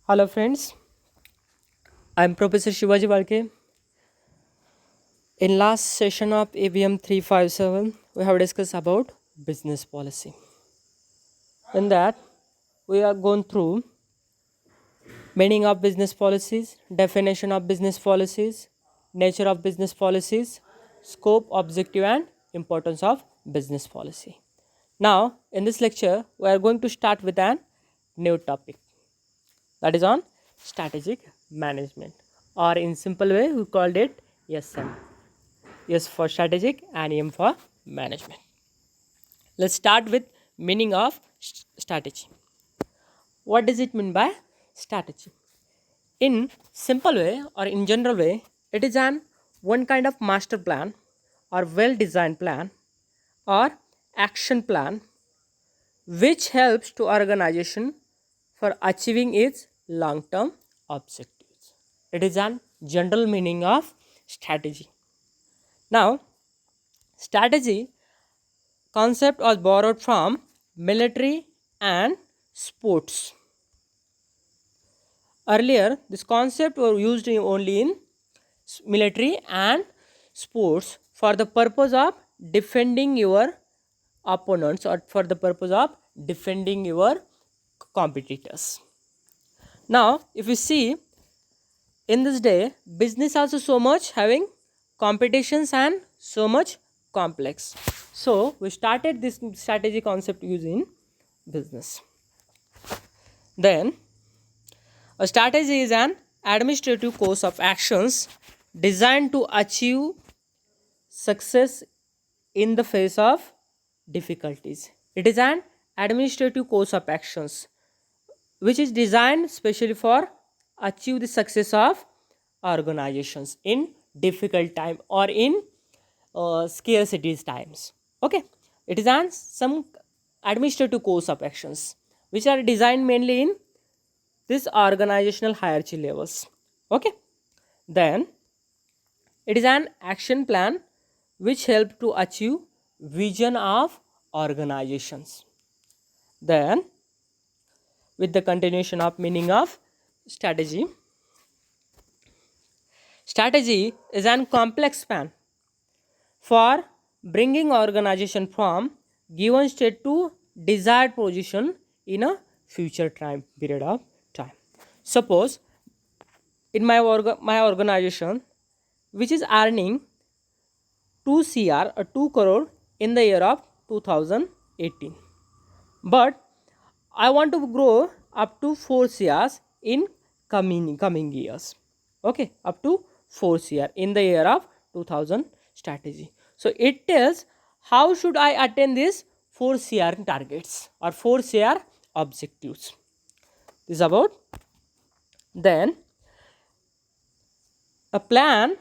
Hello friends, I am Professor Shivaji Balke. In last session of ABM 357, we have discussed about business policy. In that, we are going through meaning of business policies, definition of business policies, nature of business policies, scope, objective and importance of business policy. Now, in this lecture, we are going to start with an new topic, that is on strategic management, or in simple way we called it SM. S for strategic and M for management. Let's start with meaning of strategy. What does it mean by strategy? In simple way or in general way, it is an one kind of master plan or well designed plan or action plan which helps to organization for achieving its long term objectives. It is an general meaning of strategy. Now, strategy concept was borrowed from military and sports. Earlier, this concept were used only in military and sports for the purpose of defending your opponents or for the purpose of defending your competitors. Now, if you see in this day, business also so much having competitions and so much complex. So we started this strategy concept using business. Then a strategy is an administrative course of actions designed to achieve success in the face of difficulties. It is an administrative course of actions which is designed specially for achieve the success of organizations in difficult time or in scarcity times. Okay, it is an some administrative course of actions which are designed mainly in this organizational hierarchy levels. Okay, then it is an action plan which help to achieve vision of organizations. Then with the continuation of meaning of strategy, strategy is an complex plan for bringing organization from given state to desired position in a future time period of time. Suppose in my organization which is earning 2 cr or 2 crore in the year of 2018, but I want to grow up to 4 crs in coming years. Okay, up to 4 cr in the year of 2000 strategy. So it tells how should I attain this 4 cr targets or 4 cr objectives. This is about. Then a plan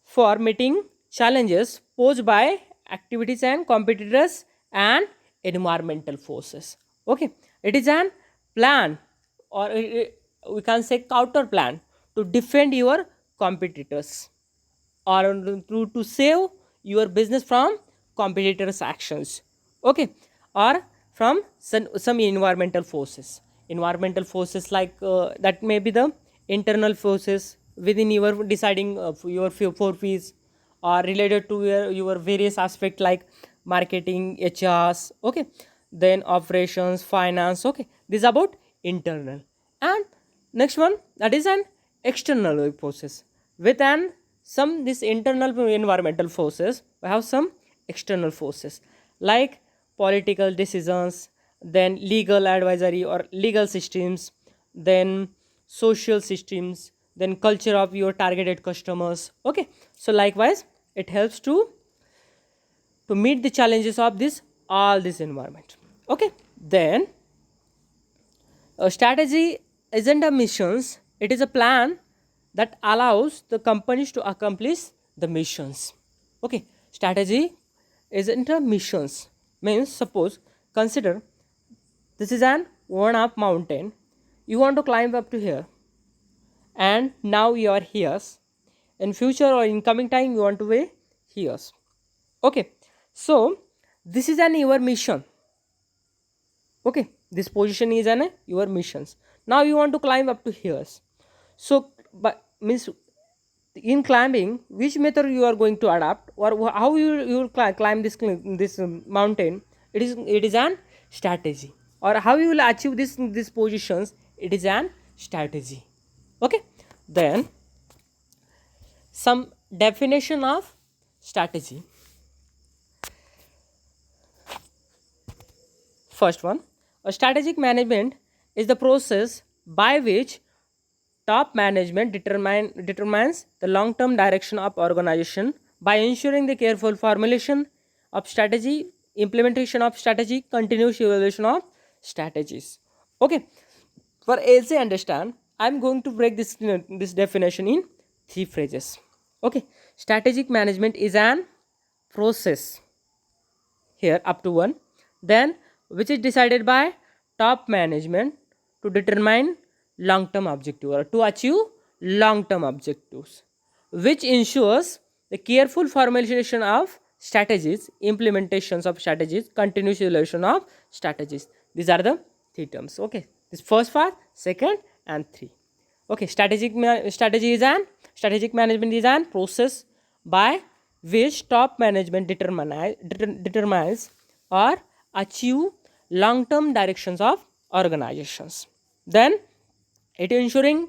for meeting challenges posed by activities and competitors and environmental forces. Okay, it is an plan or we can say counter plan to defend your competitors or to save your business from competitors actions. Okay, or from some environmental forces like that may be the internal forces within your deciding your four fees or related to your various aspect like marketing, HRs. Okay, then operations, finance. Okay, this is about internal. And next one, that is an external forces with an some this internal environmental forces. We have some external forces like political decisions, then legal advisory or legal systems, then social systems, then culture of your targeted customers. Okay, so likewise it helps to meet the challenges of this all this environment. Okay, then a strategy isn't a missions, it is a plan that allows the companies to accomplish the missions. Okay, strategy isn't a missions. Means suppose consider this is an one up mountain. You want to climb up to here and now you are here. In future or in coming time you want to be here. Okay, so this is an your mission. Okay, this position is an your missions. Now you want to climb up to here. So, but means in climbing, which method you are going to adapt, or how you will climb this mountain? It is an strategy, or how you will achieve these positions. It is an strategy. Okay, then some definition of strategy. First one, a strategic management is the process by which top management determines the long term direction of organization by ensuring the careful formulation of strategy, implementation of strategy, continuous evaluation of strategies. Okay, for easy understand, I am going to break this definition in three phrases. Okay, strategic management is an process here up to one, then which is decided by top management to determine long term objective or to achieve long term objectives, which ensures the careful formulation of strategies, implementations of strategies, continuous evaluation of strategies. These are the three terms. Okay, this first part, second, and three. Okay, strategic management is an process by which top management determines or achieve long-term directions of organizations. Then it ensuring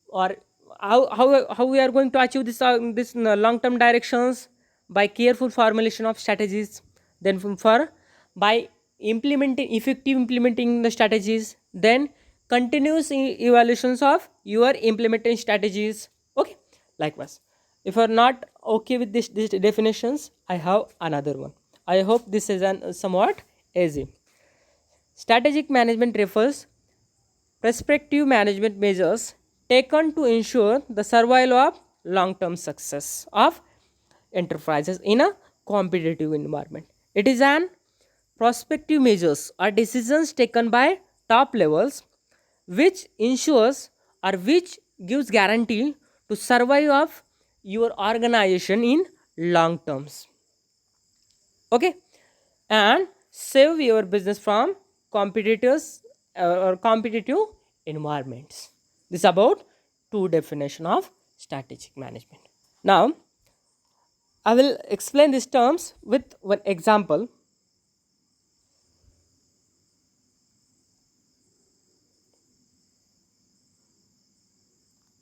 or how we are going to achieve this long-term directions by careful formulation of strategies. Then for by implementing the strategies, then continuous evaluations of your implementing strategies. Okay, likewise, if you are not okay with these definitions, I have another one. I hope this is an somewhat easy. Strategic management refers prospective management measures taken to ensure the survival of long-term success of enterprises in a competitive environment. It is an prospective measures or decisions taken by top levels which ensures or which gives guarantee to survive of your organization in long terms. Okay, and save your business from competitors or competitive environments. This is about two definition of strategic management. Now I will explain these terms with one example.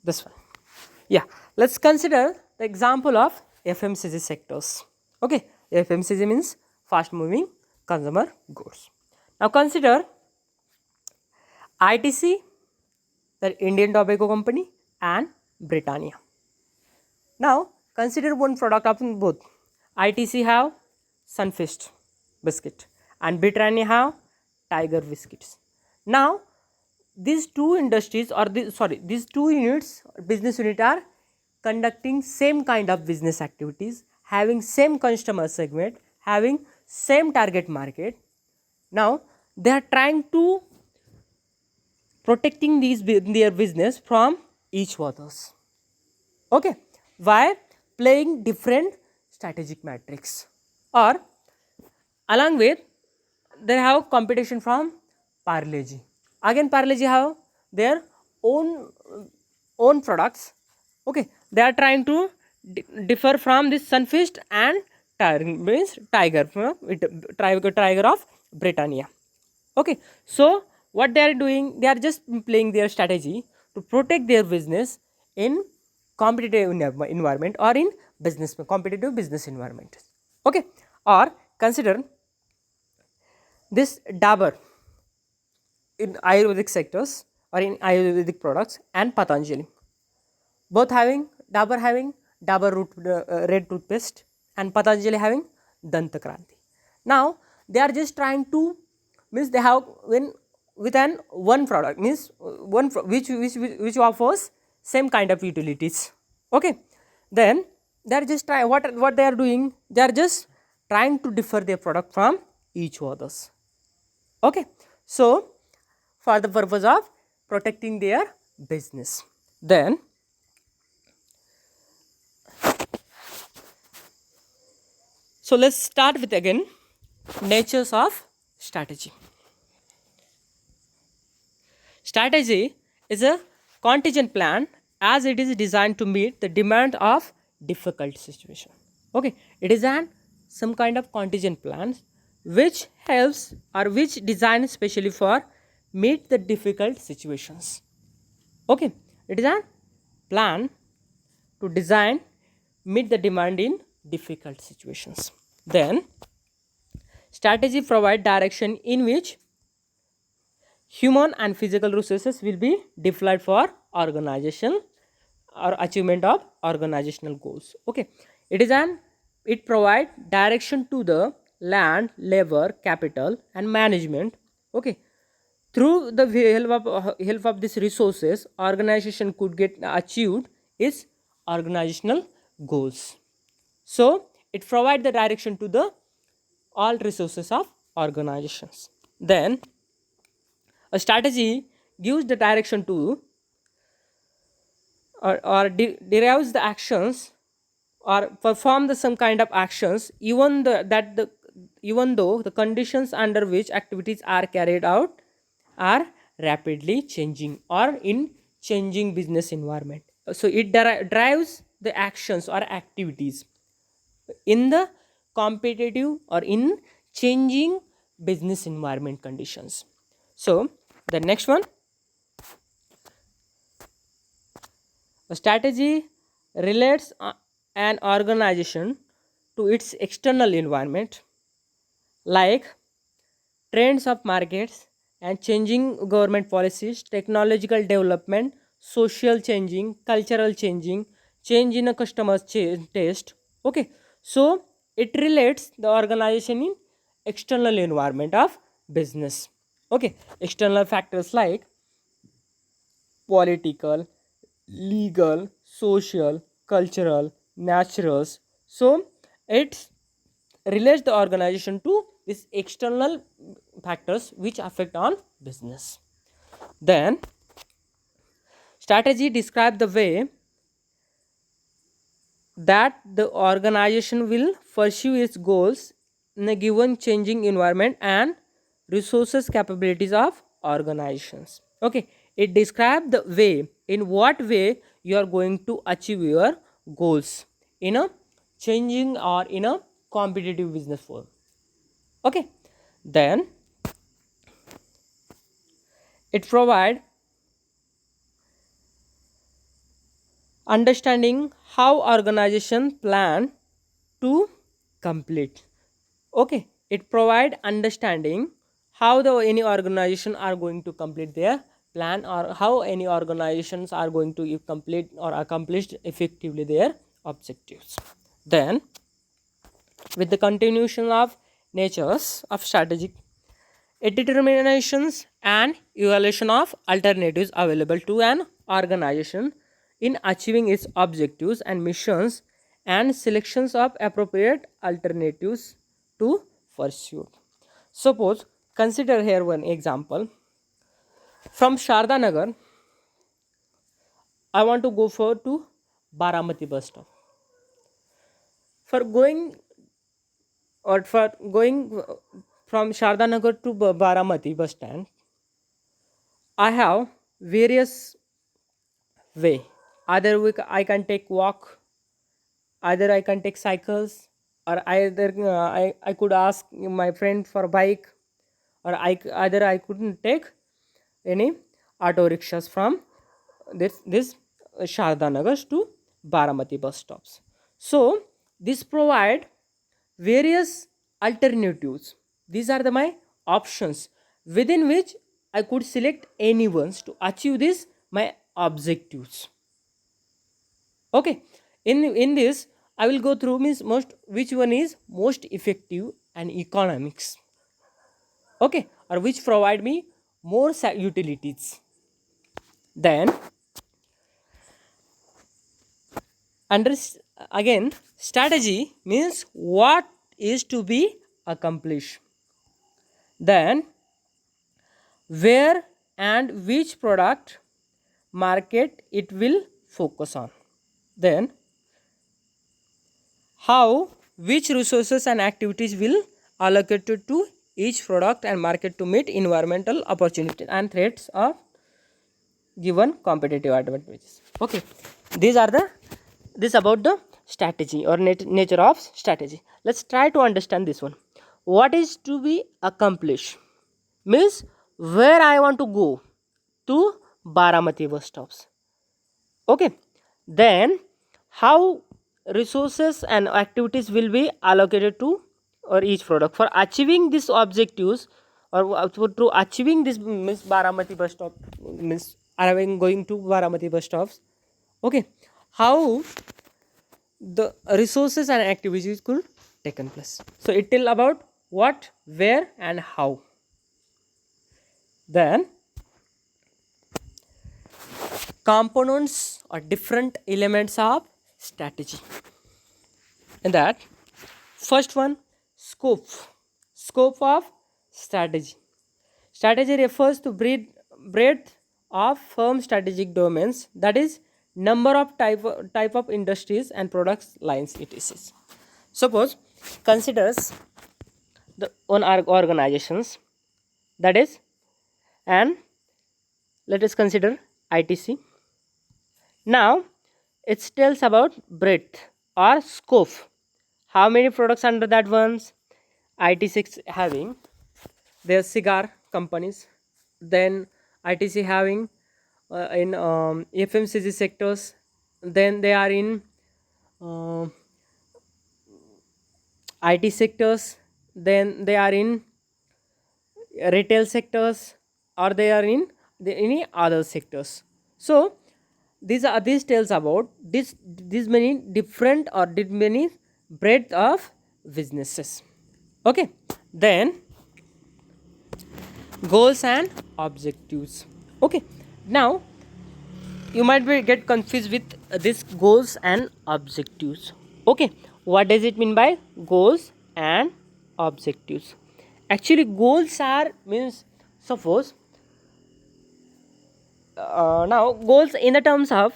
This one. Yeah, let's consider the example of FMCG sectors. Okay, FMCG means fast moving consumer goods. Now consider ITC, the Indian Tobacco Company, and Britannia. Now consider one product of both. ITC have Sunfist biscuit and Britannia have Tiger biscuits. Now these two industries or these two units business unit are conducting same kind of business activities, having same customer segment, having same target market. Now they are trying to protecting their business from each others. Okay, why playing different strategic matrix, or along with they have competition from Parle-G. Again Parle-G have their own own products. Okay, they are trying to differ from this Sunfist and Tiger means Tiger, Tiger of Britannia. Okay, so what they are doing, they are just playing their strategy to protect their business in competitive environment or in business competitive business environment. Okay, or consider this Dabur in Ayurvedic sectors or in Ayurvedic products and Patanjali, both having Dabur having Dabur root, red toothpaste and Patanjali having Dantakranti. Now they are just trying to means they have when with an one product means which offers same kind of utilities. Okay, then they are just trying what they are doing, they are just trying to differ their product from each others. Okay, so for the purpose of protecting their business. Then so let's start with again natures of strategy. Strategy is a contingent plan as it is designed to meet the demand of difficult situation. Okay, it is an some kind of contingent plan which helps or which designed specially for meet the difficult situations. Okay, it is a plan to design meet the demand in difficult situations. Then strategy provide direction in which human and physical resources will be deployed for organization or achievement of organizational goals. Okay, it is an it provide direction to the land, labor, capital and management. Okay, through the help of these resources organization could get achieved its organizational goals. So it provide the direction to the all resources of organizations. Then a strategy gives the direction to or derives the actions or perform the some kind of actions even though the conditions under which activities are carried out are rapidly changing or in changing business environment. So it drives the actions or activities in the competitive or in changing business environment conditions. So the next one, a strategy relates an organization to its external environment like trends of markets and changing government policies, technological development, social changing, cultural changing, change in a customer's taste. Okay, so it relates the organization in external environment of business. Okay, external factors like political, legal, social, cultural, natural. So it relates the organization to these external factors which affect on business. Then strategy describe the way that the organization will pursue its goals in a given changing environment and resources capabilities of organizations. Okay, it describes the way in what way you are going to achieve your goals in a changing or in a competitive business form. Okay, then it provide understanding how organization plan to complete. Okay, it provide understanding how the any organization are going to complete their plan or how any organizations are going to complete or accomplish effectively their objectives. Then with the continuation of natures of strategic a determinations and evaluation of alternatives available to an organization in achieving its objectives and missions and selections of appropriate alternatives to pursue. Suppose consider here one example. From Sharda Nagar, I want to go for to Baramati bus stop. For going or for going from Sharda Nagar to Baramati bus stand, I have various way. Either I can take walk, either I can take cycles, or either I could ask my friend for bike, or either I couldn't take any auto rickshaws from this Sharda Nagar to Baramati bus stops. So this provide various alternatives. These are my options within which I could select any ones to achieve this my objectives. Okay, in this I will go through means most which one is most effective and economics. Okay, or which provide me more utilities. Then under again strategy means what is to be accomplished. Then where and which product market it will focus on. Then how which resources and activities will allocated to each product and market to meet environmental opportunities and threats of given competitive advantages. Okay, these are the this about the strategy or nature of strategy. Let's try to understand this one. What is to be accomplished means where I want to go to Baramati bus stops. Okay, then how resources and activities will be allocated to or each product for achieving these objectives, or to achieving this means Baramati bus stop means arriving going to Baramati bus stops. Okay, how the resources and activities could taken place. So it tell about what, where, and how. Then components or different elements of strategy. In that, first one, scope of strategy. Strategy refers to breadth of firm strategic domains, that is number of type of industries and products lines it is. Suppose considers the one organizations, that is, and let us consider ITC. Now it tells about breadth or scope. How many products under that ones? IT6 having their cigar companies, then ITC having in FMCG sectors, then they are in uh, IT sectors, then they are in retail sectors, or they are in any other sectors. So these tells about these many different or did many breadth of businesses. Okay, then goals and objectives. Okay, now you might be get confused with this goals and objectives. Okay, what does it mean by goals and objectives? Actually goals are means, suppose now goals in the terms of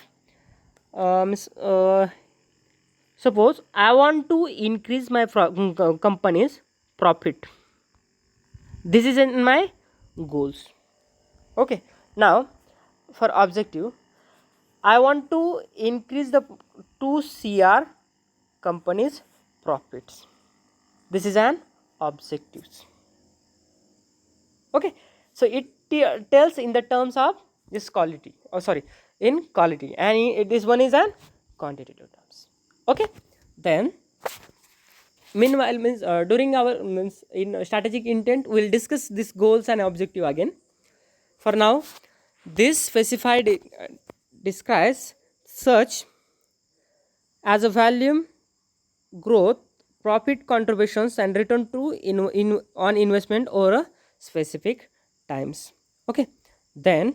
suppose I want to increase my company's profit. This is in my goals. Okay, now for objective, I want to increase the 2 CR company's profits. This is an objectives. Okay, so it tells in the terms of this quality, oh sorry, in quality, and this one is an quantitative terms. Okay, then meanwhile means during our means in strategic intent we will discuss this goals and objective again. For now, this specified describes such as a volume growth, profit contributions, and return to on investment over a specific times. Okay, then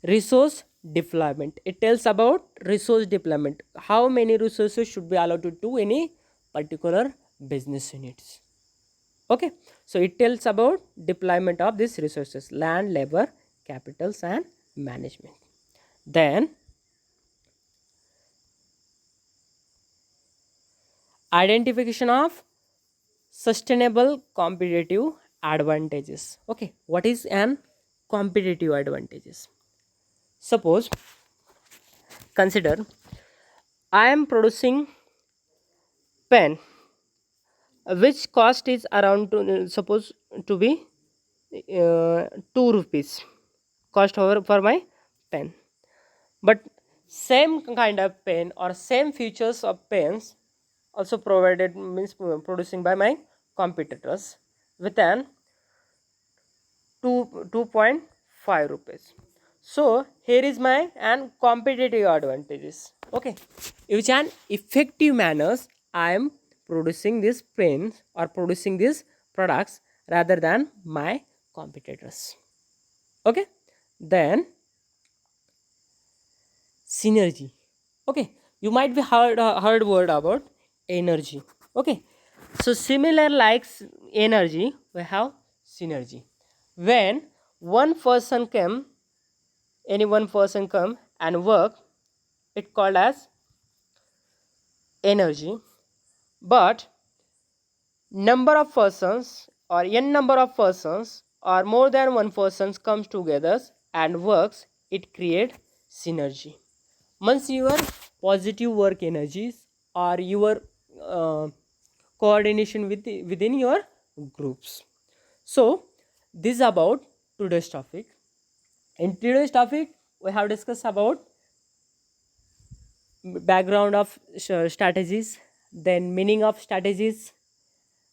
resource deployment. It tells about resource deployment. How many resources should be allotted to any particular business units. Okay, so it tells about deployment of these resources: land, labor, capitals, and management. Then identification of sustainable competitive advantages. Okay, what is an competitive advantages? Suppose consider I am producing pen which cost is around suppose to be 2 rupees cost for my pen, but same kind of pen or same features of pens also provided means producing by my competitors with an 2.5 rupees. So here is my and competitive advantages. Okay, which an effective manners I am producing these pens or producing these products rather than my competitors. Okay, then synergy. Okay, you might be heard word about energy. Okay, so similar likes energy, we have synergy. When one person come, any one person come and work, it called as energy. But number of persons or n number of persons or more than one persons comes together, and works, it creates synergy. Once your positive work energies or your uh, coordination within your groups. So this is about today's topic. In today's topic, we have discussed about background of strategies, then meaning of strategies,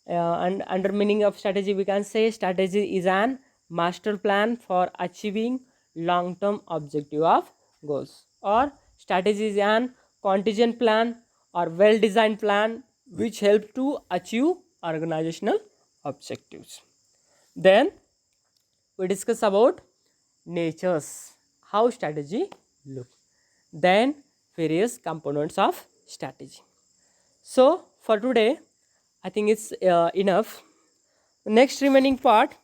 and under meaning of strategy we can say strategy is an master plan for achieving long term objective of goals, or strategy is an contingent plan or well designed plan which help to achieve organizational objectives. Then we discuss about natures, how strategy look, then various components of strategy. So for today I think it's enough. Next remaining part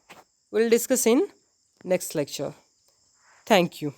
we'll discuss in next lecture. Thank you.